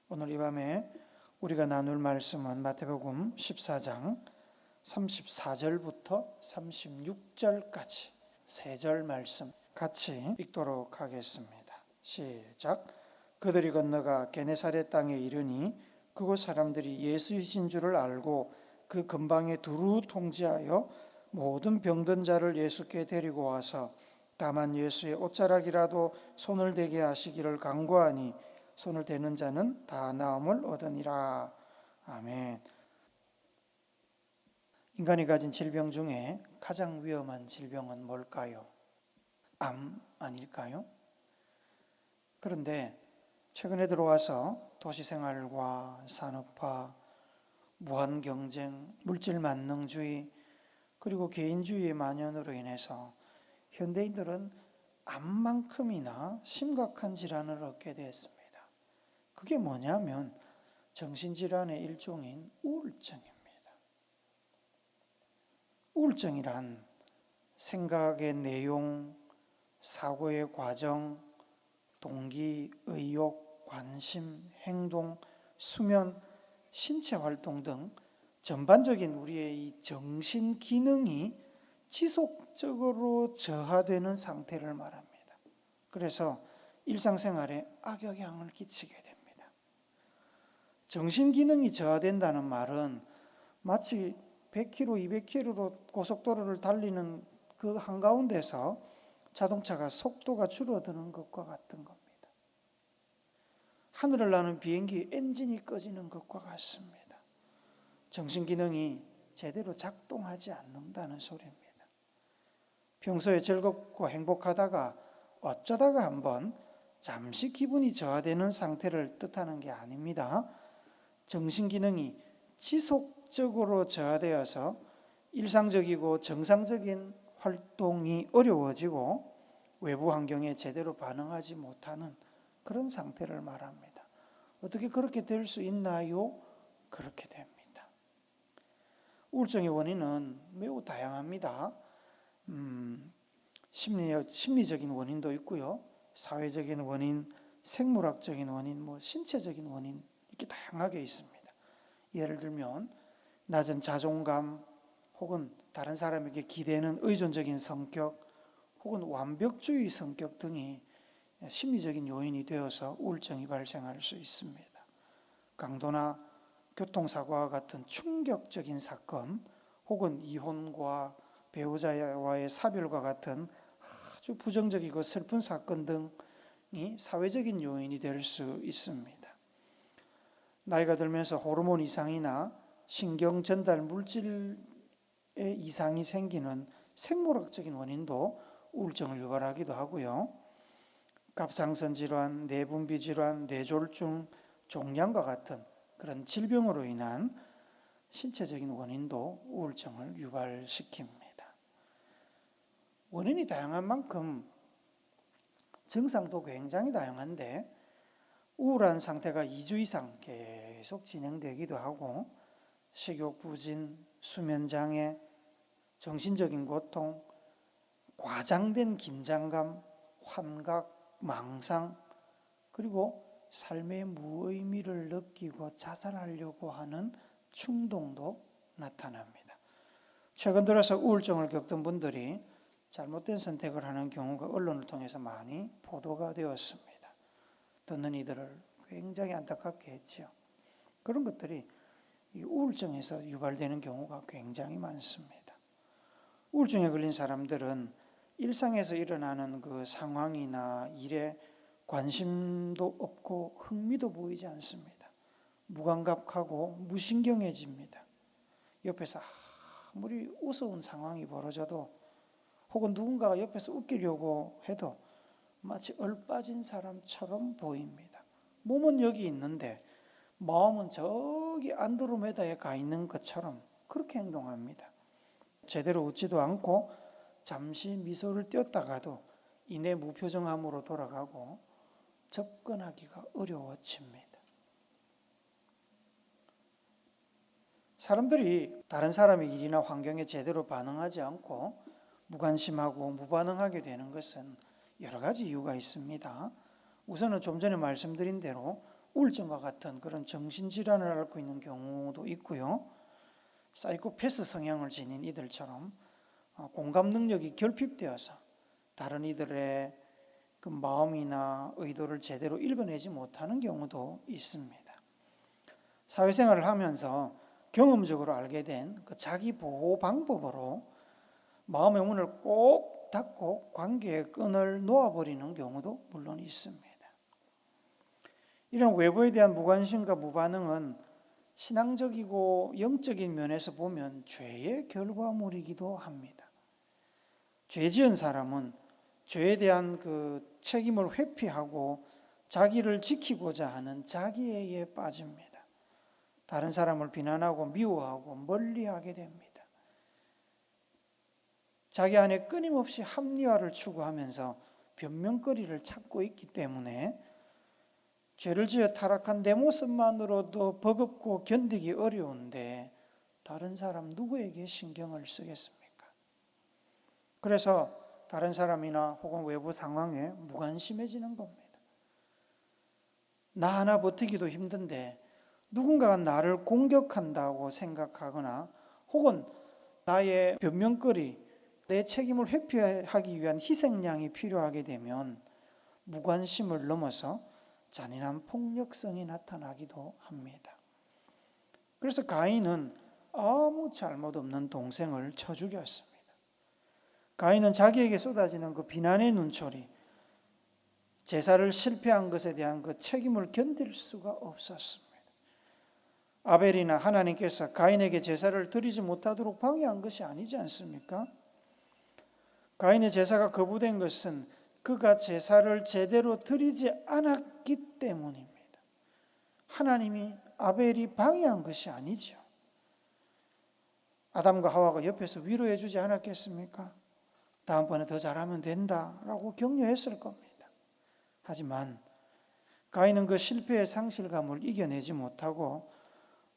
오늘 이 밤에 우리가 나눌 말씀은 마태복음 14장 34절부터 36절까지 세 절 말씀 같이 읽도록 하겠습니다. 시작. 그들이 건너가 게네사렛 땅에 이르니 그곳 사람들이 예수이신 줄을 알고 그 근방에 두루 통지하여 모든 병든 자를 예수께 데리고 와서 다만 예수의 옷자락이라도 손을 대게 하시기를 간구하니 손을 대는 자는 다 나음을 얻으니라. 아멘. 인간이 가진 질병 중에 가장 위험한 질병은 뭘까요? 암 아닐까요? 그런데 최근에 들어와서 도시생활과 산업화, 무한경쟁, 물질만능주의, 그리고 개인주의의 만연으로 인해서 현대인들은 암만큼이나 심각한 질환을 얻게 되었습니다. 그게 뭐냐면 정신질환의 일종인 우울증입니다. 우울증이란 생각의 내용, 사고의 과정, 동기, 의욕, 관심, 행동, 수면, 신체 활동 등 전반적인 우리의 이 정신 기능이 지속적으로 저하되는 상태를 말합니다. 그래서 일상생활에 악영향을 끼치게 됩니다. 정신 기능이 저하된다는 말은 마치 100km, 200km로 고속도로를 달리는 그 한가운데서 자동차가 속도가 줄어드는 것과 같은 겁니다. 하늘을 나는 비행기 엔진이 꺼지는 것과 같습니다. 정신 기능이 제대로 작동하지 않는다는 소리입니다. 평소에 즐겁고 행복하다가 어쩌다가 한번 잠시 기분이 저하되는 상태를 뜻하는 게 아닙니다. 정신 기능이 지속적으로 저하되어서 일상적이고 정상적인 활동이 어려워지고 외부 환경에 제대로 반응하지 못하는 그런 상태를 말합니다. 어떻게 그렇게 될 수 있나요? 그렇게 됩니다. 우울증의 원인은 매우 다양합니다. 심리적인 원인도 있고요, 사회적인 원인, 생물학적인 원인, 신체적인 원인 이렇게 다양하게 있습니다. 예를 들면 낮은 자존감, 혹은 다른 사람에게 기대는 의존적인 성격, 혹은 완벽주의 성격 등이 심리적인 요인이 되어서 우울증이 발생할 수 있습니다. 강도나 교통사고와 같은 충격적인 사건, 혹은 이혼과 배우자와의 사별과 같은 아주 부정적이고 슬픈 사건 등이 사회적인 요인이 될 수 있습니다. 나이가 들면서 호르몬 이상이나 신경 전달 물질의 이상이 생기는 생물학적인 원인도 우울증을 유발하기도 하고요. 갑상선 질환, 내분비 질환, 뇌졸중, 종양과 같은 그런 질병으로 인한 신체적인 원인도 우울증을 유발시킵니다. 원인이 다양한 만큼 증상도 굉장히 다양한데 우울한 상태가 2주 이상 계속 진행되기도 하고 식욕 부진, 수면장애, 정신적인 고통, 과장된 긴장감, 환각, 망상, 그리고 삶의 무의미를 느끼고 자살하려고 하는 충동도 나타납니다. 최근 들어서 우울증을 겪던 분들이 잘못된 선택을 하는 경우가 언론을 통해서 많이 보도가 되었습니다. 듣는 이들을 굉장히 안타깝게 했지요. 그런 것들이 이 우울증에서 유발되는 경우가 굉장히 많습니다. 우울증에 걸린 사람들은 일상에서 일어나는 그 상황이나 일에 관심도 없고 흥미도 보이지 않습니다. 무감각하고 무신경해집니다. 옆에서 아무리 우스운 상황이 벌어져도, 혹은 누군가가 옆에서 웃기려고 해도 마치 얼빠진 사람처럼 보입니다. 몸은 여기 있는데 마음은 저기 안드로메다에 가 있는 것처럼 그렇게 행동합니다. 제대로 웃지도 않고 잠시 미소를 띄었다가도 이내 무표정함으로 돌아가고 접근하기가 어려워집니다. 사람들이 다른 사람의 일이나 환경에 제대로 반응하지 않고 무관심하고 무반응하게 되는 것은 여러 가지 이유가 있습니다. 우선은 좀 전에 말씀드린 대로 우울증과 같은 그런 정신질환을 앓고 있는 경우도 있고요. 사이코패스 성향을 지닌 이들처럼 공감 능력이 결핍되어서 다른 이들의 그 마음이나 의도를 제대로 읽어내지 못하는 경우도 있습니다. 사회생활을 하면서 경험적으로 알게 된 그 자기 보호 방법으로 마음의 문을 꼭 닫고 관계의 끈을 놓아버리는 경우도 물론 있습니다. 이런 외부에 대한 무관심과 무반응은 신앙적이고 영적인 면에서 보면 죄의 결과물이기도 합니다. 죄 지은 사람은 죄에 대한 그 책임을 회피하고 자기를 지키고자 하는 자기애에 빠집니다. 다른 사람을 비난하고 미워하고 멀리하게 됩니다. 자기 안에 끊임없이 합리화를 추구하면서 변명거리를 찾고 있기 때문에 죄를 지어 타락한 내 모습만으로도 버겁고 견디기 어려운데 다른 사람 누구에게 신경을 쓰겠습니까? 그래서 다른 사람이나 혹은 외부 상황에 무관심해지는 겁니다. 나 하나 버티기도 힘든데 누군가가 나를 공격한다고 생각하거나 혹은 나의 변명거리, 내 책임을 회피하기 위한 희생양이 필요하게 되면 무관심을 넘어서 잔인한 폭력성이 나타나기도 합니다. 그래서 가인은 아무 잘못 없는 동생을 쳐 죽였습니다. 가인은 자기에게 쏟아지는 그 비난의 눈초리, 제사를 실패한 것에 대한 그 책임을 견딜 수가 없었습니다. 아벨이나 하나님께서 가인에게 제사를 드리지 못하도록 방해한 것이 아니지 않습니까? 가인의 제사가 거부된 것은 그가 제사를 제대로 드리지 않았기 때문입니다. 하나님이 아벨이 방해한 것이 아니죠. 아담과 하와가 옆에서 위로해 주지 않았겠습니까? 다음번에 더 잘하면 된다라고 격려했을 겁니다. 하지만 가인은 그 실패의 상실감을 이겨내지 못하고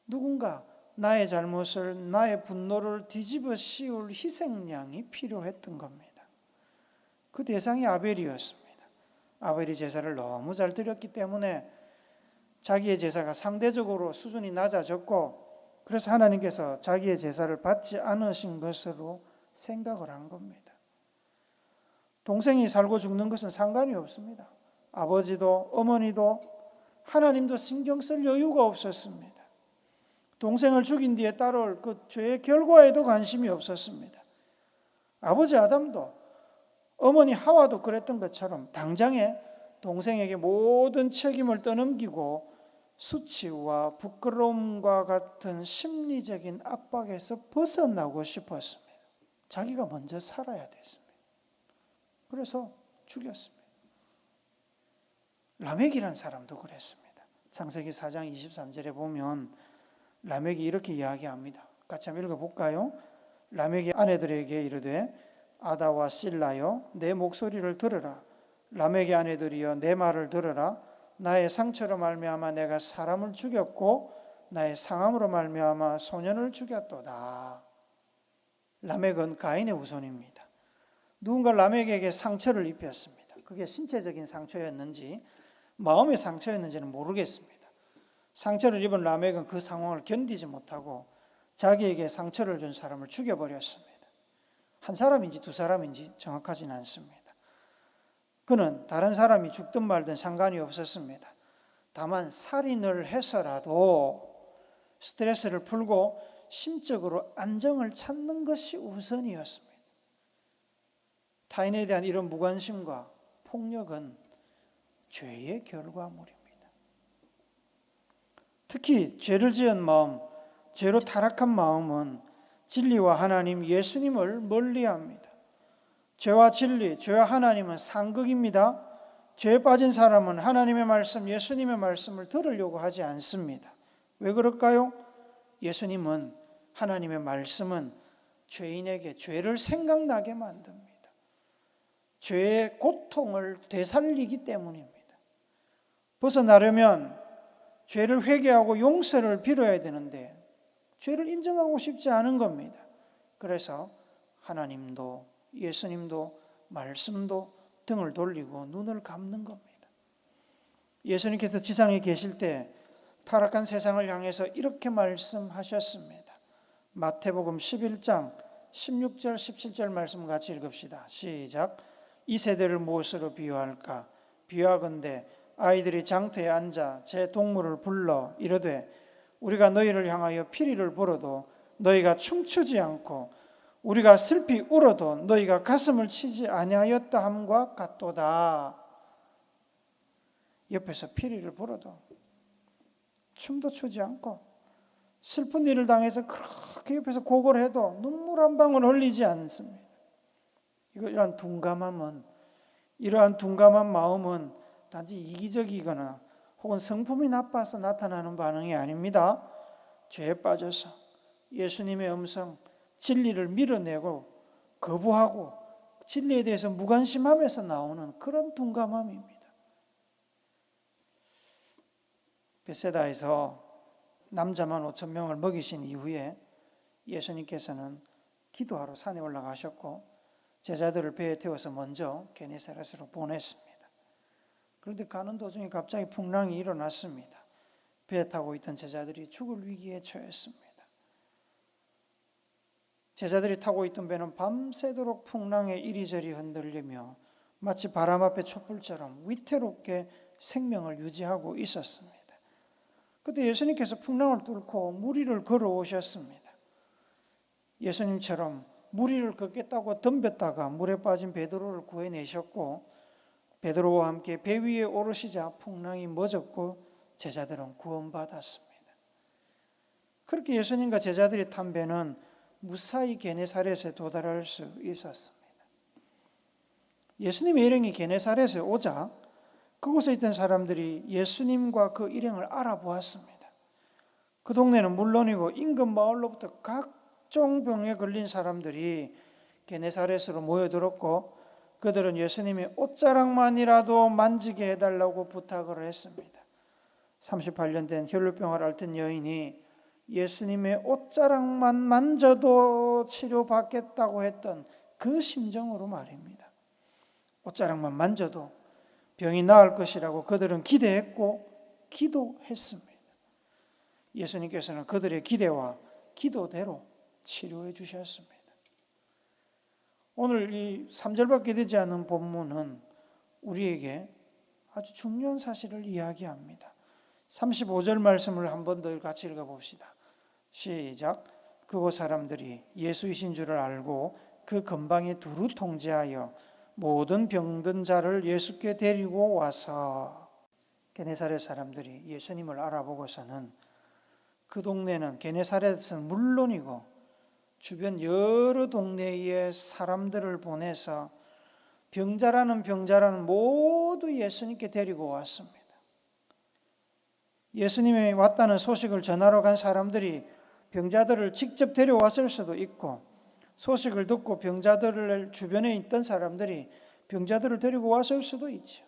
누군가 나의 잘못을, 나의 분노를 뒤집어 씌울 희생양이 필요했던 겁니다. 그 대상이 아벨이었습니다. 아벨이 제사를 너무 잘 드렸기 때문에 자기의 제사가 상대적으로 수준이 낮아졌고 그래서 하나님께서 자기의 제사를 받지 않으신 것으로 생각을 한 겁니다. 동생이 살고 죽는 것은 상관이 없습니다. 아버지도 어머니도 하나님도 신경 쓸 여유가 없었습니다. 동생을 죽인 뒤에 따라올 그 죄의 결과에도 관심이 없었습니다. 아버지 아담도 어머니 하와도 그랬던 것처럼 당장에 동생에게 모든 책임을 떠넘기고 수치와 부끄러움과 같은 심리적인 압박에서 벗어나고 싶었습니다. 자기가 먼저 살아야 됐습니다. 그래서 죽였습니다. 라멕이라는 사람도 그랬습니다. 창세기 4장 23절에 보면 라멕이 이렇게 이야기합니다. 같이 한번 읽어볼까요? 라멕이 아내들에게 이르되 아다와 실라여 내 목소리를 들으라. 라멕의 아내들이여 내 말을 들으라. 나의 상처로 말미암아 내가 사람을 죽였고 나의 상함으로 말미암아 소년을 죽였도다. 라멕은 가인의 후손입니다. 누군가 라멕에게 상처를 입혔습니다. 그게 신체적인 상처였는지 마음의 상처였는지는 모르겠습니다. 상처를 입은 라멕은 그 상황을 견디지 못하고 자기에게 상처를 준 사람을 죽여버렸습니다. 한 사람인지 두 사람인지 정확하지는 않습니다. 그는 다른 사람이 죽든 말든 상관이 없었습니다. 다만 살인을 해서라도 스트레스를 풀고 심적으로 안정을 찾는 것이 우선이었습니다. 타인에 대한 이런 무관심과 폭력은 죄의 결과물입니다. 특히 죄를 지은 마음, 죄로 타락한 마음은 진리와 하나님, 예수님을 멀리합니다. 죄와 진리, 죄와 하나님은 상극입니다. 죄에 빠진 사람은 하나님의 말씀, 예수님의 말씀을 들으려고 하지 않습니다. 왜 그럴까요? 예수님은, 하나님의 말씀은 죄인에게 죄를 생각나게 만듭니다. 죄의 고통을 되살리기 때문입니다. 벗어나려면 죄를 회개하고 용서를 빌어야 되는데 죄를 인정하고 싶지 않은 겁니다. 그래서 하나님도 예수님도 말씀도 등을 돌리고 눈을 감는 겁니다. 예수님께서 지상에 계실 때 타락한 세상을 향해서 이렇게 말씀하셨습니다. 마태복음 11장 16절 17절 말씀 같이 읽읍시다. 시작. 이 세대를 무엇으로 비유할까? 비유하건대 아이들이 장터에 앉아 제 동물을 불러 이르되 우리가 너희를 향하여 피리를 불어도 너희가 춤추지 않고 우리가 슬피 울어도 너희가 가슴을 치지 아니하였다 함과 같도다. 옆에서 피리를 불어도 춤도 추지 않고 슬픈 일을 당해서 그렇게 옆에서 고걸 해도 눈물 한 방울 흘리지 않습니다. 이러한 둔감한 마음은 단지 이기적이거나 혹은 성품이 나빠서 나타나는 반응이 아닙니다. 죄에 빠져서 예수님의 음성, 진리를 밀어내고 거부하고 진리에 대해서 무관심함에서 나오는 그런 둔감함입니다. 베세다에서 남자만 5,000명을 먹이신 이후에 예수님께서는 기도하러 산에 올라가셨고 제자들을 배에 태워서 먼저 게네사렛으로 보냈습니다. 그런데 가는 도중에 갑자기 풍랑이 일어났습니다. 배에 타고 있던 제자들이 죽을 위기에 처했습니다. 제자들이 타고 있던 배는 밤새도록 풍랑에 이리저리 흔들리며 마치 바람 앞에 촛불처럼 위태롭게 생명을 유지하고 있었습니다. 그때 예수님께서 풍랑을 뚫고 물 위를 걸어오셨습니다. 예수님처럼 물 위를 걷겠다고 덤볐다가 물에 빠진 베드로를 구해내셨고 베드로와 함께 배 위에 오르시자 풍랑이 멎었고 제자들은 구원받았습니다. 그렇게 예수님과 제자들이 탄 배는 무사히 게네사렛에 도달할 수 있었습니다. 예수님의 일행이 게네사렛에 오자 그곳에 있던 사람들이 예수님과 그 일행을 알아보았습니다. 그 동네는 물론이고 인근 마을로부터 각종 병에 걸린 사람들이 게네사렛으로 모여들었고 그들은 예수님의 옷자락만이라도 만지게 해달라고 부탁을 했습니다. 38년 된 혈루병을 앓던 여인이 예수님의 옷자락만 만져도 치료받겠다고 했던 그 심정으로 말입니다. 옷자락만 만져도 병이 나을 것이라고 그들은 기대했고 기도했습니다. 예수님께서는 그들의 기대와 기도대로 치료해 주셨습니다. 오늘 이 3절밖에 되지 않은 본문은 우리에게 아주 중요한 사실을 이야기합니다. 35절 말씀을 한 번 더 같이 읽어봅시다. 시작. 그곳 사람들이 예수이신 줄을 알고 그 근방에 두루 통제하여 모든 병든 자를 예수께 데리고 와서 게네사렛 사람들이 예수님을 알아보고서는 그 동네는 게네사렛은 물론이고 주변 여러 동네의 사람들을 보내서 병자라는 모두 예수님께 데리고 왔습니다. 예수님이 왔다는 소식을 전하러 간 사람들이 병자들을 직접 데려왔을 수도 있고 소식을 듣고 병자들을 주변에 있던 사람들이 병자들을 데리고 왔을 수도 있죠.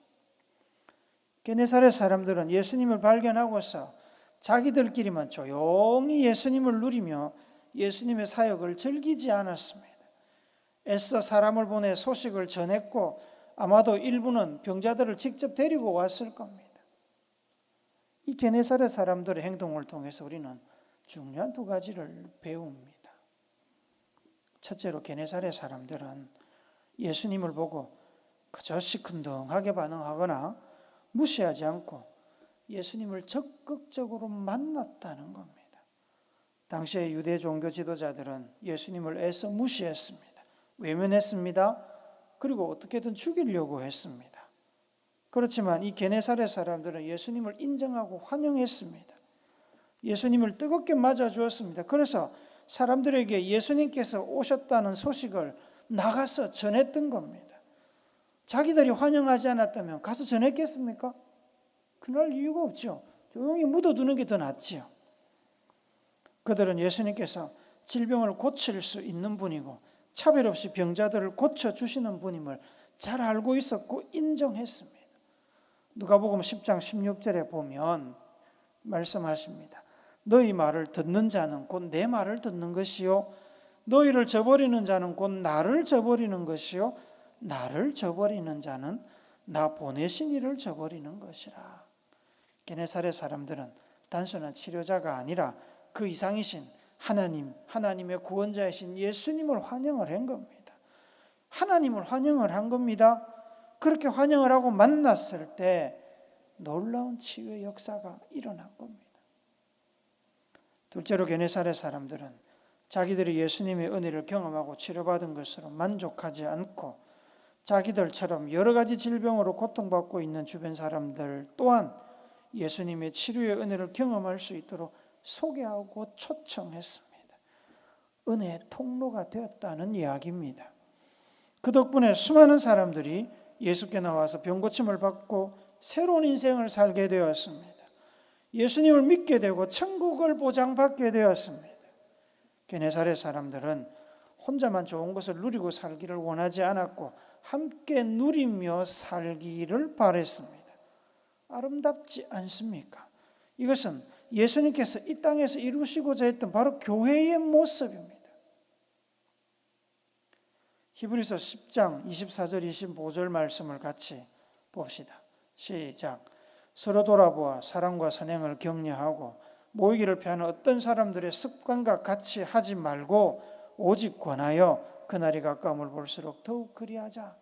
게네사렛 사람들은 예수님을 발견하고서 자기들끼리만 조용히 예수님을 누리며 예수님의 사역을 즐기지 않았습니다. 애써 사람을 보내 소식을 전했고 아마도 일부는 병자들을 직접 데리고 왔을 겁니다. 이 게네사렛 사람들의 행동을 통해서 우리는 중요한 두 가지를 배웁니다. 첫째로 게네사렛 사람들은 예수님을 보고 그저 시큰둥하게 반응하거나 무시하지 않고 예수님을 적극적으로 만났다는 겁니다. 당시의 유대 종교 지도자들은 예수님을 애써 무시했습니다. 외면했습니다. 그리고 어떻게든 죽이려고 했습니다. 그렇지만 이 게네사렛 사람들은 예수님을 인정하고 환영했습니다. 예수님을 뜨겁게 맞아주었습니다. 그래서 사람들에게 예수님께서 오셨다는 소식을 나가서 전했던 겁니다. 자기들이 환영하지 않았다면 가서 전했겠습니까? 그럴 이유가 없죠. 조용히 묻어두는 게 더 낫지요. 그들은 예수님께서 질병을 고칠 수 있는 분이고 차별 없이 병자들을 고쳐주시는 분임을 잘 알고 있었고 인정했습니다. 누가복음 10장 16절에 보면 말씀하십니다. 너희 말을 듣는 자는 곧 내 말을 듣는 것이요 너희를 저버리는 자는 곧 나를 저버리는 것이요 나를 저버리는 자는 나 보내신 이를 저버리는 것이라. 게네사렛 사람들은 단순한 치료자가 아니라 그 이상이신 하나님의 구원자이신 예수님을 환영을 한 겁니다. 하나님을 환영을 한 겁니다. 그렇게 환영을 하고 만났을 때 놀라운 치유의 역사가 일어난 겁니다. 둘째로 게네사렛 사람들은 자기들이 예수님의 은혜를 경험하고 치료받은 것으로 만족하지 않고 자기들처럼 여러 가지 질병으로 고통받고 있는 주변 사람들 또한 예수님의 치료의 은혜를 경험할 수 있도록 소개하고 초청했습니다. 은혜의 통로가 되었다는 이야기입니다. 그 덕분에 수많은 사람들이 예수께 나와서 병고침을 받고 새로운 인생을 살게 되었습니다. 예수님을 믿게 되고 천국을 보장받게 되었습니다. 게네사렛 사람들은 혼자만 좋은 것을 누리고 살기를 원하지 않았고 함께 누리며 살기를 바랬습니다. 아름답지 않습니까? 이것은 예수님께서 이 땅에서 이루시고자 했던 바로 교회의 모습입니다. 히브리서 10장 24절 25절 말씀을 같이 봅시다. 시작. 서로 돌아보아 사랑과 선행을 격려하고 모이기를 피하는 어떤 사람들의 습관과 같이 하지 말고 오직 권하여 그날이 가까움을 볼수록 더욱 그리하자.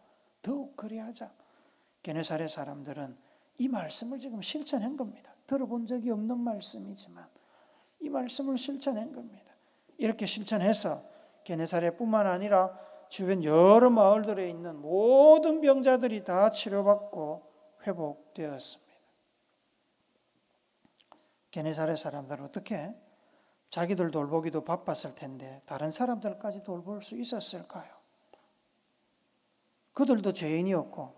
게네사렛 사람들은 이 말씀을 지금 실천한 겁니다. 들어본 적이 없는 말씀이지만 이 말씀을 실천한 겁니다. 이렇게 실천해서 게네사렛뿐만 아니라 주변 여러 마을들에 있는 모든 병자들이 다 치료받고 회복되었습니다. 게네사렛 사람들은 어떻게 자기들 돌보기도 바빴을 텐데 다른 사람들까지 돌볼 수 있었을까요? 그들도 죄인이었고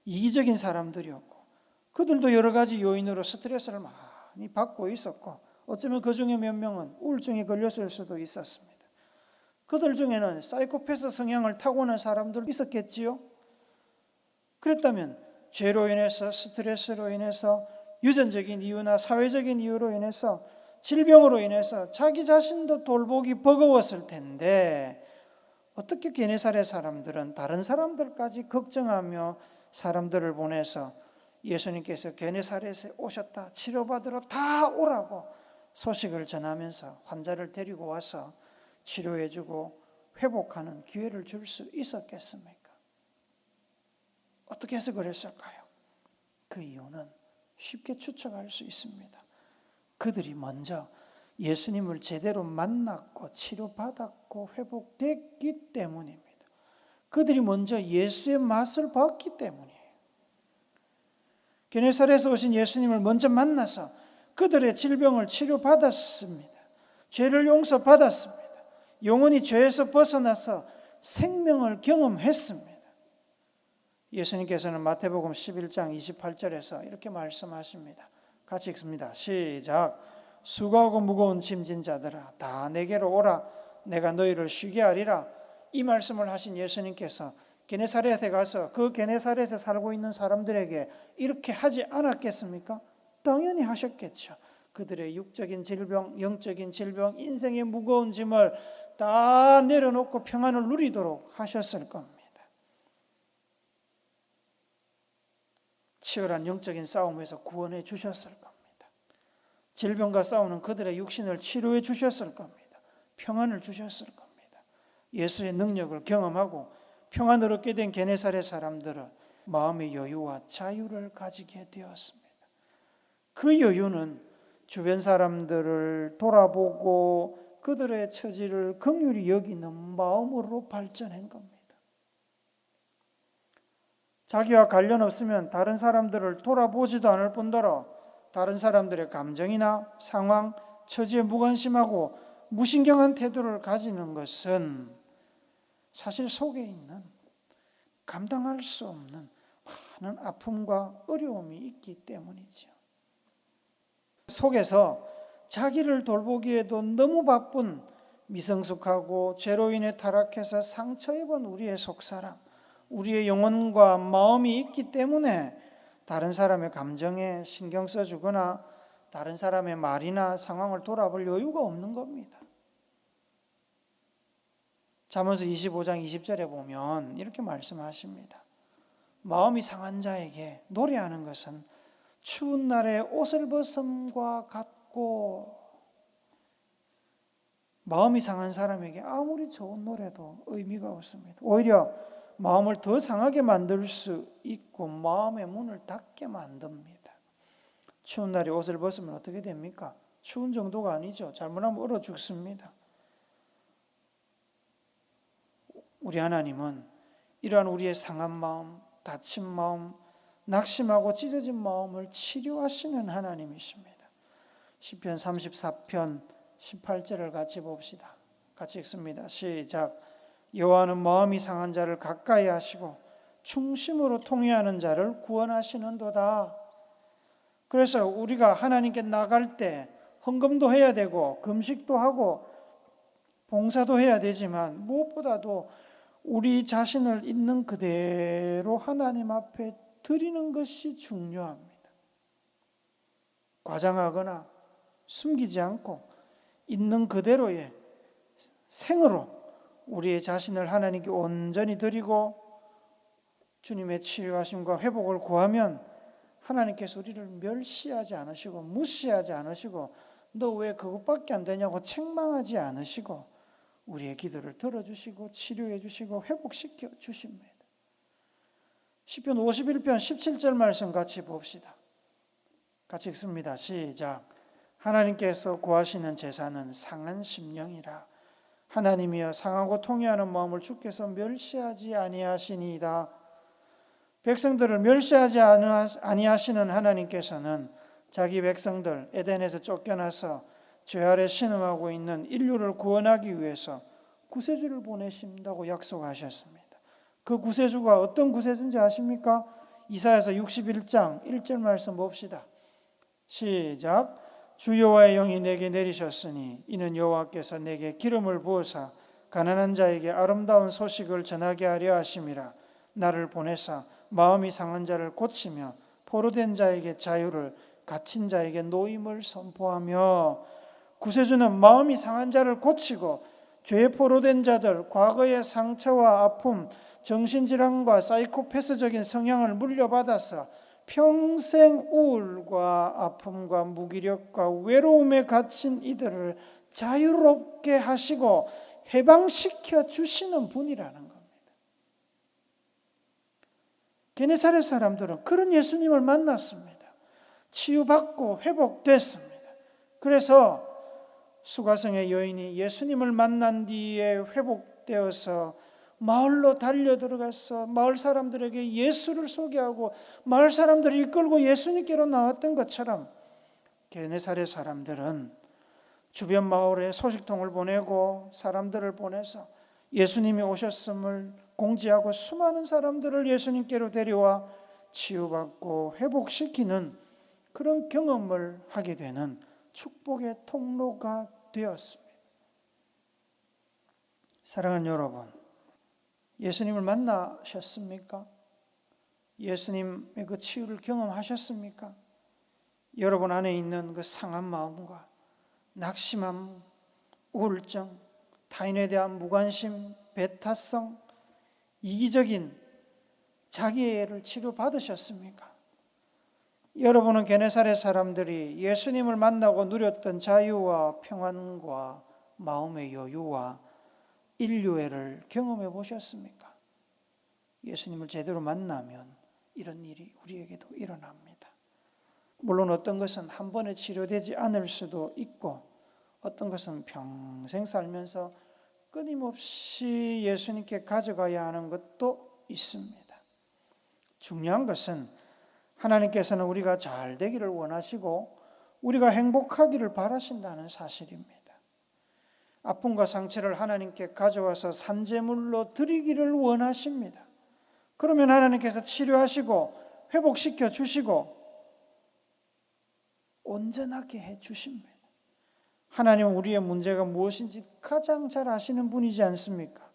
이기적인 사람들이었고 그들도 여러 가지 요인으로 스트레스를 많이 받고 있었고 어쩌면 그 중에 몇 명은 우울증에 걸렸을 수도 있었습니다. 그들 중에는 사이코패스 성향을 타고난 사람들도 있었겠지요. 그랬다면 죄로 인해서 스트레스로 인해서 유전적인 이유나 사회적인 이유로 인해서 질병으로 인해서 자기 자신도 돌보기 버거웠을 텐데 어떻게 게네사렛 사람들은 다른 사람들까지 걱정하며 사람들을 보내서 예수님께서 게네사렛에 오셨다, 치료받으러 다 오라고 소식을 전하면서 환자를 데리고 와서 치료해주고 회복하는 기회를 줄 수 있었겠습니까? 어떻게 해서 그랬을까요? 그 이유는 쉽게 추측할 수 있습니다. 그들이 먼저 예수님을 제대로 만났고 치료받았고 회복됐기 때문입니다. 그들이 먼저 예수의 맛을 봤기 때문이에요. 게네사렛에서 오신 예수님을 먼저 만나서 그들의 질병을 치료받았습니다. 죄를 용서받았습니다. 영원히 죄에서 벗어나서 생명을 경험했습니다. 예수님께서는 마태복음 11장 28절에서 이렇게 말씀하십니다. 같이 읽습니다. 시작. 수고하고 무거운 짐진 자들아 다 내게로 오라 내가 너희를 쉬게 하리라. 이 말씀을 하신 예수님께서 게네사렛에 가서 그 게네사렛에 살고 있는 사람들에게 이렇게 하지 않았겠습니까? 당연히 하셨겠죠. 그들의 육적인 질병, 영적인 질병, 인생의 무거운 짐을 다 내려놓고 평안을 누리도록 하셨을 겁니다. 치열한 영적인 싸움에서 구원해 주셨을 겁니다. 질병과 싸우는 그들의 육신을 치료해 주셨을 겁니다. 평안을 주셨을 겁니다. 예수의 능력을 경험하고 평안을 얻게 된 게네사렛 사람들은 마음의 여유와 자유를 가지게 되었습니다. 그 여유는 주변 사람들을 돌아보고 그들의 처지를 긍휼히 여기는 마음으로 발전한 겁니다. 자기와 관련 없으면 다른 사람들을 돌아보지도 않을 뿐더러 다른 사람들의 감정이나 상황, 처지에 무관심하고 무신경한 태도를 가지는 것은 사실 속에 있는 감당할 수 없는 많은 아픔과 어려움이 있기 때문이죠. 속에서 자기를 돌보기에도 너무 바쁜 미성숙하고 죄로 인해 타락해서 상처 입은 우리의 속사람, 우리의 영혼과 마음이 있기 때문에 다른 사람의 감정에 신경 써주거나 다른 사람의 말이나 상황을 돌아볼 여유가 없는 겁니다. 잠언서 25장 20절에 보면 이렇게 말씀하십니다. 마음이 상한 자에게 노래하는 것은 추운 날에 옷을 벗음과 같고, 마음이 상한 사람에게 아무리 좋은 노래도 의미가 없습니다. 오히려 마음을 더 상하게 만들 수 있고 마음의 문을 닫게 만듭니다. 추운 날에 옷을 벗으면 어떻게 됩니까? 추운 정도가 아니죠. 잘못하면 얼어 죽습니다. 우리 하나님은 이러한 우리의 상한 마음, 다친 마음, 낙심하고 찢어진 마음을 치료하시는 하나님이십니다. 시편 34편 18절을 같이 봅시다. 같이 읽습니다. 시작. 여호와는 마음이 상한 자를 가까이 하시고 충심으로 통회하는 자를 구원하시는도다. 그래서 우리가 하나님께 나갈 때 헌금도 해야 되고 금식도 하고 봉사도 해야 되지만 무엇보다도 우리 자신을 있는 그대로 하나님 앞에 드리는 것이 중요합니다. 과장하거나 숨기지 않고 있는 그대로의 생으로 우리의 자신을 하나님께 온전히 드리고 주님의 치료하심과 회복을 구하면 하나님께서 우리를 멸시하지 않으시고 무시하지 않으시고 너 왜 그것밖에 안 되냐고 책망하지 않으시고 우리의 기도를 들어주시고 치료해 주시고 회복시켜 주십니다. 시편 51편 17절 말씀 같이 봅시다. 같이 읽습니다. 시작. 하나님께서 구하시는 제사는 상한 심령이라. 하나님이여 상하고 통회하는 마음을 주께서 멸시하지 아니하시니이다. 백성들을 멸시하지 아니하시는 하나님께서는 자기 백성들 에덴에서 쫓겨나서 죄 아래 신음하고 있는 인류를 구원하기 위해서 구세주를 보내신다고 약속하셨습니다. 그 구세주가 어떤 구세주인지 아십니까? 이사야서 61장 1절 말씀 봅시다. 시작. 주 여호와의 영이 내게 내리셨으니 이는 여호와께서 내게 기름을 부으사 가난한 자에게 아름다운 소식을 전하게 하려 하심이라. 나를 보내사 마음이 상한 자를 고치며 포로된 자에게 자유를 갇힌 자에게 노임을 선포하며. 구세주는 마음이 상한 자를 고치고 죄에 포로된 자들, 과거의 상처와 아픔, 정신질환과 사이코패스적인 성향을 물려받아서 평생 우울과 아픔과 무기력과 외로움에 갇힌 이들을 자유롭게 하시고 해방시켜 주시는 분이라는 겁니다. 게네사렛 사람들은 그런 예수님을 만났습니다. 치유받고 회복됐습니다. 그래서 수가성의 여인이 예수님을 만난 뒤에 회복되어서 마을로 달려 들어가서 마을 사람들에게 예수를 소개하고 마을 사람들을 이끌고 예수님께로 나왔던 것처럼 게네사렛 사람들은 주변 마을에 소식통을 보내고 사람들을 보내서 예수님이 오셨음을 공지하고 수많은 사람들을 예수님께로 데려와 치유받고 회복시키는 그런 경험을 하게 되는 축복의 통로가 되었습니다. 사랑하는 여러분, 예수님을 만나셨습니까? 예수님의 그 치유를 경험하셨습니까? 여러분 안에 있는 그 상한 마음과 낙심함, 우울증, 타인에 대한 무관심, 배타성, 이기적인 자기애를 치료받으셨습니까? 여러분은 게네사렛 사람들이 예수님을 만나고 누렸던 자유와 평안과 마음의 여유와 인류애를 경험해 보셨습니까? 예수님을 제대로 만나면 이런 일이 우리에게도 일어납니다. 물론 어떤 것은 한 번에 치료되지 않을 수도 있고 어떤 것은 평생 살면서 끊임없이 예수님께 가져가야 하는 것도 있습니다. 중요한 것은 하나님께서는 우리가 잘 되기를 원하시고 우리가 행복하기를 바라신다는 사실입니다. 아픔과 상처를 하나님께 가져와서 산제물로 드리기를 원하십니다. 그러면 하나님께서 치료하시고 회복시켜 주시고 온전하게 해 주십니다. 하나님은 우리의 문제가 무엇인지 가장 잘 아시는 분이지 않습니까?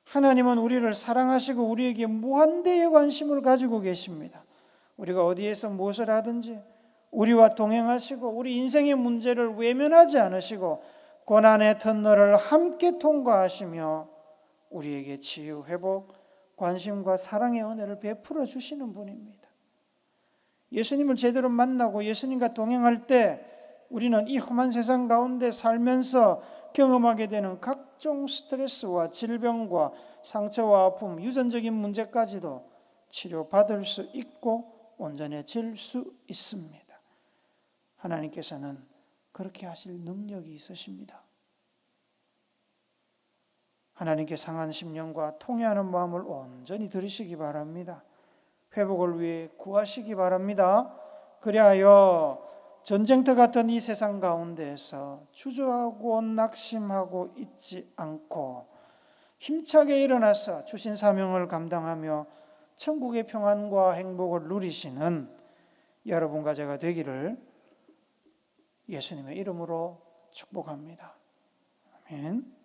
하나님은 우리를 사랑하시고 우리에게 무한대의 관심을 가지고 계십니다. 우리가 어디에서 무엇을 하든지 우리와 동행하시고 우리 인생의 문제를 외면하지 않으시고 고난의 터널을 함께 통과하시며 우리에게 치유, 회복, 관심과 사랑의 은혜를 베풀어 주시는 분입니다. 예수님을 제대로 만나고 예수님과 동행할 때 우리는 이 험한 세상 가운데 살면서 경험하게 되는 각종 스트레스와 질병과 상처와 아픔, 유전적인 문제까지도 치료받을 수 있고 온전해질 수 있습니다. 하나님께서는 그렇게 하실 능력이 있으십니다. 하나님께 상한 심령과 통회하는 마음을 온전히 들으시기 바랍니다. 회복을 위해 구하시기 바랍니다. 그리하여 전쟁터 같은 이 세상 가운데에서 주저하고 낙심하고 있지 않고 힘차게 일어나서 주신 사명을 감당하며 천국의 평안과 행복을 누리시는 여러분과 제가 되기를 예수님의 이름으로 축복합니다. 아멘.